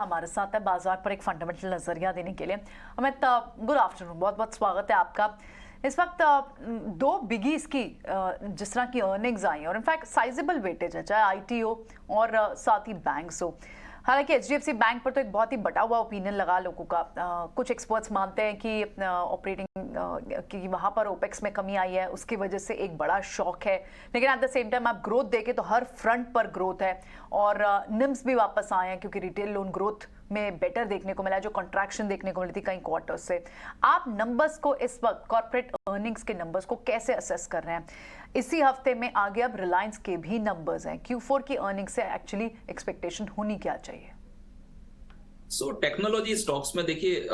हमारे साथ है बाजार पर एक फंडामेंटल नजरिया देने के लिए। अमित, गुड आफ्टरनून, बहुत बहुत स्वागत है आपका। इस वक्त दो बिगीज की जिस तरह की अर्निंग्स आई और इनफैक्ट साइजेबल वेटेज है, चाहे आईटी हो और साथ ही बैंक्स हो। हालांकि एचडीएफसी बैंक पर तो एक बहुत ही बटा हुआ ओपिनियन लगा लोगों का। कुछ एक्सपर्ट्स मानते हैं कि ऑपरेटिंग की वहाँ पर ओपेक्स में कमी आई है, उसकी वजह से एक बड़ा शॉक है। लेकिन एट द सेम टाइम आप ग्रोथ देखें तो हर फ्रंट पर ग्रोथ है और निम्स भी वापस आए हैं, क्योंकि रिटेल लोन ग्रोथ में बेटर देखने को मिला, जो कंट्रैक्शन देखने को मिली थी कई क्वार्टर्स से। आप नंबर्स को इस वक्त कॉर्पोरेट अर्निंग्स के नंबर्स को कैसे असेस कर रहे हैं? इसी हफ्ते में आगे अब रिलायंस के भी नंबर्स हैं, Q4 की अर्निंग्स से एक्चुअली एक्सपेक्टेशन होनी क्या चाहिए? टेक्नोलॉजी स्टॉक्स में देखिए,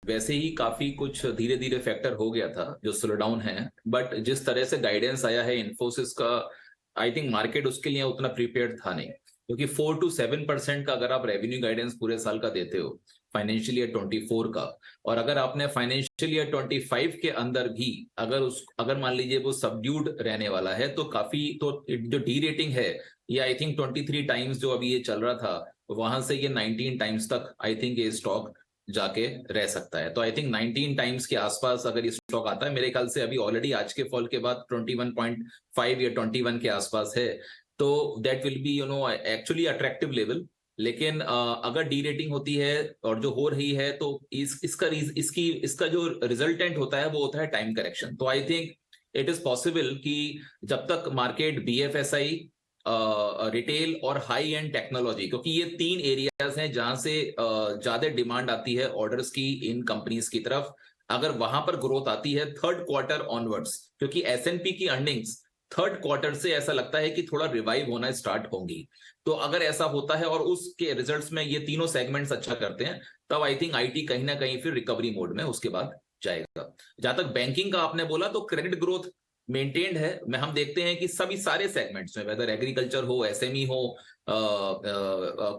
वैसे ही काफी कुछ धीरे धीरे फैक्टर हो गया था जो स्लो डाउन है, बट जिस तरह से गाइडेंस आया है इन्फोसिस का, आई थिंक मार्केट उसके लिए उतना प्रिपेयर्ड था नहीं, क्योंकि 4 to 7% का अगर आप रेवेन्यू गाइडेंस पूरे साल का देते हो फाइनेंशियल ईयर 24 का, और अगर आपने फाइनेंशियल ईयर 25 के अंदर भी अगर मान लीजिए वो सबड्यूड रहने वाला है, तो काफी तो जो डी रेटिंग है ये आई थिंक 23 टाइम्स जो अभी ये चल रहा था, वहां से ये 19 टाइम्स तक आई थिंक ये स्टॉक जाके रह सकता है। तो आई थिंक 19 टाइम्स के आसपास अगर ये स्टॉक आता है, मेरे ख्याल से अभी ऑलरेडी आज के फॉल के बाद 21.5 या 21 के आसपास है, तो that will be actually attractive level. लेकिन अगर डी रेटिंग होती है और जो हो रही है, तो इसका जो रिजल्टेंट होता है वो होता है टाइम करेक्शन। तो I think it is possible कि जब तक मार्केट BFSI, रिटेल और हाई एंड टेक्नोलॉजी, क्योंकि ये तीन एरियाज हैं जहां से ज्यादा डिमांड आती है ऑर्डर्स की इन कंपनीज की तरफ, अगर वहां पर ग्रोथ आती है थर्ड क्वार्टर ऑनवर्ड्स, क्योंकि S&P की अर्निंग्स थर्ड क्वार्टर से ऐसा लगता है कि थोड़ा रिवाइव होना स्टार्ट होंगी। तो अगर ऐसा होता है और उसके रिजल्ट्स में ये तीनों सेगमेंट्स अच्छा करते हैं, तब आई थिंक IT कहीं ना कहीं फिर रिकवरी मोड में उसके बाद जाएगा। जहां तक बैंकिंग का आपने बोला, तो क्रेडिट ग्रोथ मेंटेन्ड है। में हम देखते हैं कि सभी सारे सेगमेंट्स में, वेदर एग्रीकल्चर हो, SME हो,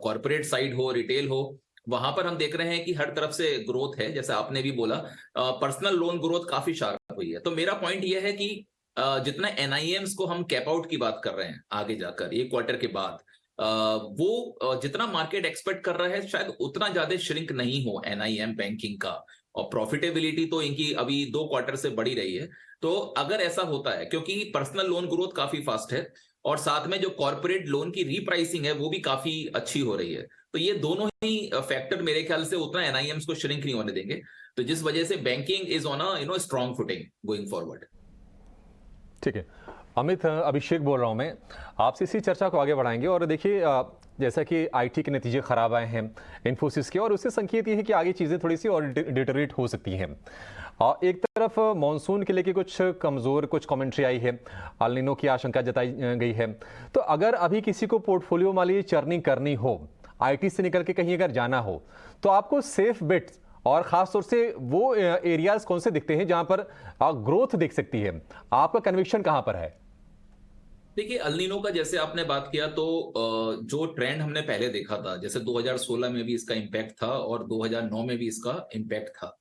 कॉर्पोरेट साइड हो, रिटेल हो, वहां पर हम देख रहे हैं कि हर तरफ से ग्रोथ है। जैसे आपने भी बोला, पर्सनल लोन ग्रोथ काफी शार्प हुई है। तो मेरा पॉइंट यह है कि जितना NIMs को हम कैप आउट की बात कर रहे हैं आगे जाकर एक क्वार्टर के बाद, वो जितना मार्केट एक्सपेक्ट कर रहा है शायद उतना ज्यादा श्रिंक नहीं हो NIM बैंकिंग का, और प्रॉफिटेबिलिटी तो इनकी अभी 2 क्वार्टर से बढ़ी रही है। तो अगर ऐसा होता है, क्योंकि पर्सनल लोन ग्रोथ काफी फास्ट है और साथ में जो कॉर्पोरेट लोन की रीप्राइसिंग है वो भी काफी अच्छी हो रही है, तो ये दोनों ही फैक्टर मेरे ख्याल से उतना NIMs को श्रिंक नहीं होने देंगे, तो जिस वजह से banking is on a strong footing going forward. ठीक है अमित, अभिषेक बोल रहा हूँ मैं, आपसे इसी चर्चा को आगे बढ़ाएंगे। और देखिए, जैसा कि IT के नतीजे खराब आए हैं इन्फोसिस के, और उससे संकेत ये है कि आगे चीज़ें थोड़ी सी और डिटरेट हो सकती हैं। एक तरफ मॉनसून के लेके कुछ कमज़ोर कुछ कमेंट्री आई है, अल नीनो की आशंका जताई गई है। तो अगर अभी किसी को पोर्टफोलियो वाली चर्निंग करनी हो, IT से निकल के कहीं अगर जाना हो, तो आपको सेफ बेट्स और ख़ास तौर से वो एरियाज कौन से दिखते हैं जहां पर ग्रोथ दिख सकती है? आपका कन्विक्शन कहां पर है? देखिए, अल नीनो का जैसे आपने बात किया, तो जो ट्रेंड हमने पहले देखा था, जैसे 2016 में भी इसका इम्पैक्ट था और 2009 में भी इसका इम्पैक्ट था।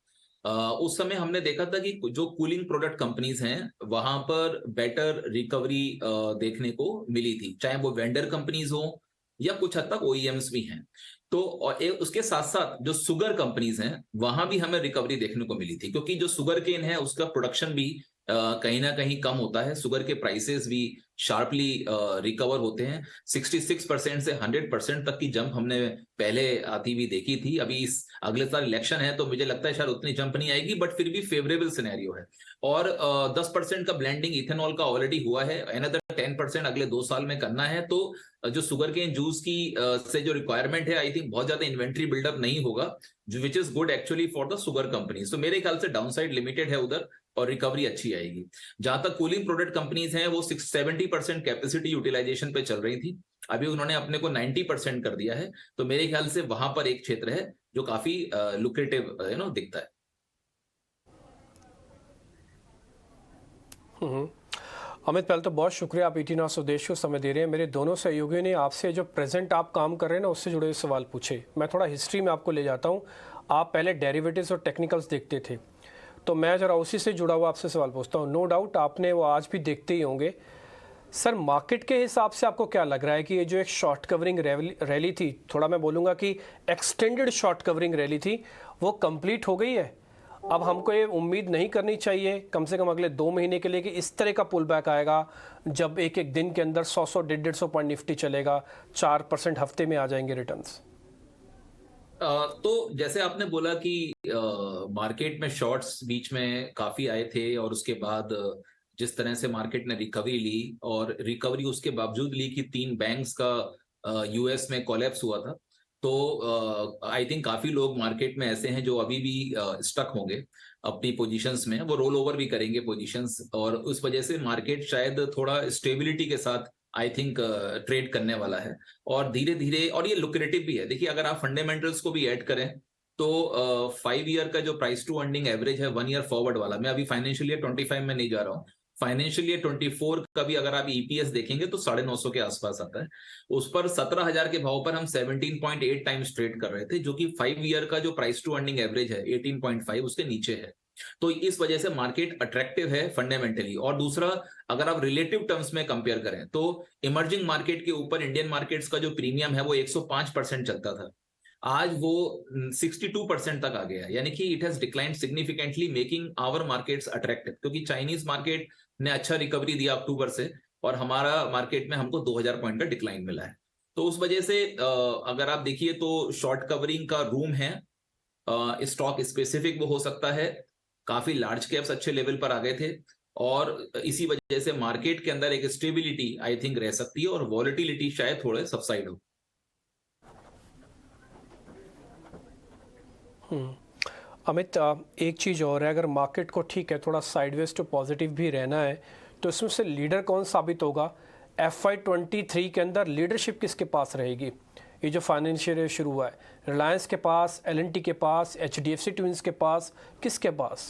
उस समय हमने देखा था कि जो कूलिंग प्रोडक्ट कंपनीज हैं वहां पर बेटर रिकवरी देखने को मिली थी, चाहे वो वेंडर कंपनीज हो या कुछ हद तक OEMs भी हैं। तो और उसके साथ साथ जो शुगर कंपनीज हैं वहां भी हमें रिकवरी देखने को मिली थी, क्योंकि जो शुगर केन है उसका प्रोडक्शन भी कहीं ना कहीं कम होता है, शुगर के प्राइसेस भी शार्पली रिकवर होते हैं। 66% से 100% तक की जंप हमने पहले आती भी देखी थी। अभी इस अगले साल इलेक्शन है तो मुझे लगता है शायद उतनी जंप नहीं आएगी, बट फिर भी फेवरेबल सिनेरियो है। और 10% का ब्लेंडिंग इथेनॉल का ऑलरेडी हुआ है, अनदर 10% अगले 2 साल में करना है। तो जो शुगर केन जूस की से जो रिक्वायरमेंट है, आई थिंक बहुत ज्यादा इन्वेंट्री बिल्डअप नहीं होगा, which is good actually for the sugar company. तो मेरे ख्याल से डाउनसाइड लिमिटेड है उधर और रिकवरी अच्छी आएगी। जहां तक कूलिंग प्रोडक्ट कंपनीज हैं, वो 70% कैपेसिटी यूटिलाइजेशन पे चल रही थी, अभी उन्होंने अपने को 90% कर दिया है। तो मेरे ख्याल से वहां पर एक क्षेत्र है जो काफी लुक्रेटिव दिखता है। अमित, पहले तो बहुत शुक्रिया, आप ET Now स्वदेश को समय दे रहे हैं। मेरे दोनों सहयोगियों ने आपसे जो प्रेजेंट आप काम कर रहे हैं ना, उससे जुड़े हुए सवाल पूछे। मैं थोड़ा हिस्ट्री में आपको ले जाता हूँ। आप पहले डेरिवेटिव्स और टेक्निकल्स देखते थे, तो मैं जरा उसी से जुड़ा हुआ आपसे सवाल पूछता हूँ। नो डाउट आपने वो आज भी देखते ही होंगे, सर मार्केट के हिसाब से आपको क्या लग रहा है कि ये जो एक शॉर्ट कवरिंग रैली थी, थोड़ा मैं बोलूँगा कि एक्सटेंडेड शॉर्ट कवरिंग रैली थी, वो कंप्लीट हो गई है? अब हमको ये उम्मीद नहीं करनी चाहिए कम से कम अगले 2 महीने के लिए कि इस तरह का पुल बैक आएगा जब एक एक दिन के अंदर 100 150 पॉइंट निफ्टी चलेगा, 4% हफ्ते में आ जाएंगे रिटर्न्स? तो जैसे आपने बोला कि मार्केट में शॉर्ट्स बीच में काफी आए थे और उसके बाद जिस तरह से मार्केट ने रिकवरी ली और रिकवरी उसके बावजूद ली कि 3 बैंक्स का यूएस में कोलैप्स हुआ था, तो आई थिंक काफी लोग मार्केट में ऐसे हैं जो अभी भी स्टक होंगे अपनी पोजीशंस में, वो रोल ओवर भी करेंगे पोजीशंस और उस वजह से मार्केट शायद थोड़ा स्टेबिलिटी के साथ आई थिंक ट्रेड करने वाला है और धीरे धीरे, और ये लुक्रेटिव भी है। देखिए अगर आप फंडामेंटल्स को भी ऐड करें तो 5 ईयर का जो प्राइस टू अर्निंग एवरेज है 1 ईयर फॉरवर्ड वाला, मैं अभी फाइनेंशियल ईयर 25 में नहीं जा रहा हूँ, फाइनेंशियल ईयर 24 का भी अगर आप ईपीएस देखेंगे तो 950 के आसपास आता है। उस पर 17,000 के भाव पर हम 17.8 टाइम्स ट्रेड कर रहे थे, जो कि 5 ईयर का जो प्राइस टू अर्निंग एवरेज है 18.5 उसके नीचे है। तो इस वजह से मार्केट अट्रैक्टिव है फंडामेंटली। और दूसरा, अगर आप रिलेटिव टर्म्स में कंपेयर करें तो इमर्जिंग मार्केट के ऊपर इंडियन मार्केट्स का जो प्रीमियम है वो 105% चलता था, आज वो 62% तक आ गया, यानी कि it has declined significantly making our markets attractive, क्योंकि चाइनीज मार्केट ने अच्छा रिकवरी दिया अक्टूबर से और हमारा मार्केट में हमको 2000 पॉइंट का डिक्लाइन मिला है। तो उस वजह से अगर आप देखिए तो शॉर्ट कवरिंग का रूम है, स्टॉक स्पेसिफिक वो हो सकता है, काफी लार्ज कैप्स अच्छे लेवल पर आ गए थे और इसी वजह से मार्केट के अंदर एक स्टेबिलिटी आई थिंक रह सकती है और वॉलेटिलिटी शायद थोड़े सबसाइड हो। अमित, एक चीज़ और है, अगर मार्केट को ठीक है थोड़ा साइडवेज टू पॉजिटिव भी रहना है तो इसमें से लीडर कौन साबित होगा? FY23 के अंदर लीडरशिप किसके पास रहेगी? ये जो फाइनेंशियल ईयर शुरू हुआ है, रिलायंस के पास, L&T के पास, HDFC ट्विंस के पास, किसके पास?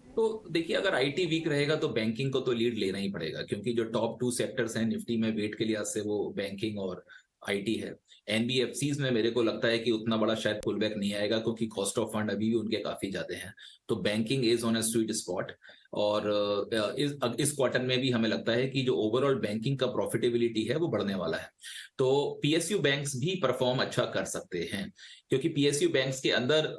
तो देखिए अगर आईटी वीक रहेगा तो बैंकिंग को तो लीड लेना ही पड़ेगा, क्योंकि जो टॉप 2 सेक्टर्स हैं निफ्टी में वेट के लिहाज से वो बैंकिंग और आईटी है। एनबीएफसीज में मेरे को लगता है कि उतना बड़ा शायद पुल बैक नहीं आएगा, क्योंकि कॉस्ट ऑफ फंड अभी भी उनके काफी ज्यादा हैं। तो banking is on a sweet spot और इस क्वार्टर में भी हमें लगता है कि जो ओवरऑल बैंकिंग का प्रॉफिटेबिलिटी है वो बढ़ने वाला है। तो पीएसयू बैंक्स भी परफॉर्म अच्छा कर सकते हैं, क्योंकि पीएसयू बैंक्स के अंदर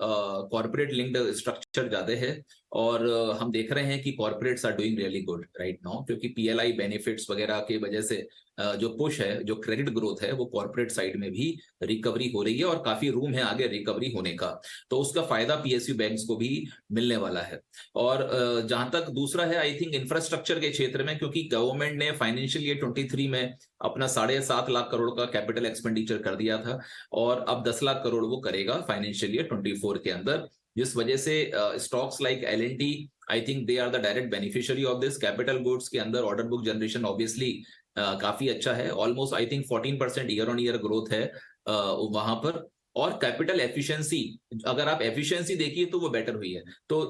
कॉर्पोरेट लिंक्ड स्ट्रक्चर ज्यादा है और हम देख रहे हैं कि corporates are doing really good right now, क्योंकि पीएलआई बेनिफिट्स वगैरह की वजह से जो पुश है, जो क्रेडिट ग्रोथ है, वो कॉर्पोरेट साइड में भी रिकवरी हो रही है और काफी रूम है आगे रिकवरी होने का। तो उसका फायदा पीएसयू बैंक्स को भी मिलने वाला है। और जहां तक दूसरा है आई थिंक इंफ्रास्ट्रक्चर के क्षेत्र में, क्योंकि गवर्नमेंट ने फाइनेंशियल ईयर 23 में अपना 7.5 लाख करोड़ का कैपिटल एक्सपेंडिचर कर दिया था और अब 10 लाख करोड़ वो करेगा फाइनेंशियल ईयर 24 के अंदर, जिस वजह से stocks like L&T I think they are the direct beneficiary of this. Capital goods के अंदर ऑर्डर बुक जनरेशन ऑब्वियसली काफी अच्छा है, almost I think 14% year on year growth है वहां पर। और कैपिटल एफिशिएंसी, अगर आप एफिशिएंसी देखिए तो वो बेटर हुई है। तो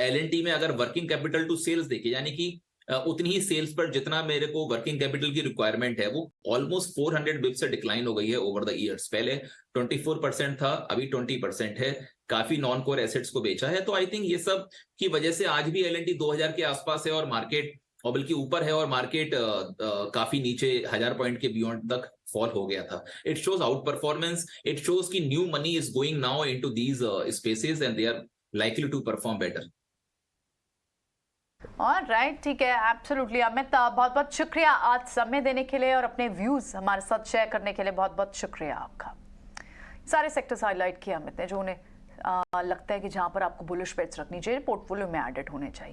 L&T में अगर वर्किंग कैपिटल टू सेल्स देखिए, यानी कि उतनी ही सेल्स पर जितना मेरे को वर्किंग कैपिटल की रिक्वायरमेंट है, वो ऑलमोस्ट 400 बिप्स से डिक्लाइन हो गई है ओवर द ईयर्स। पहले 24% था, अभी 20% है। काफी नॉन कोर एसेट्स को बेचा है। तो आई थिंक ये सब की वजह से आज भी L&T 2000 के आसपास है और मार्केट और बल्कि ऊपर है और मार्केट काफी नीचे 1000 पॉइंट के बियॉन्ड तक फॉल हो गया था। It shows outperformance, it shows कि new money is going now into these spaces and they are likely to perform better. Alright, ठीक है, एब्सोल्युटली। अमित, बहुत बहुत शुक्रिया आज समय देने के लिए और अपने व्यूज हमारे साथ शेयर करने के लिए बहुत बहुत शुक्रिया आपका। सारे सेक्टर्स हाईलाइट किया अमित ने जो उन्हें लगता है कि जहां पर आपको बुलिश बेट्स रखनी चाहिए, पोर्टफोलियो में एडेड होने चाहिए।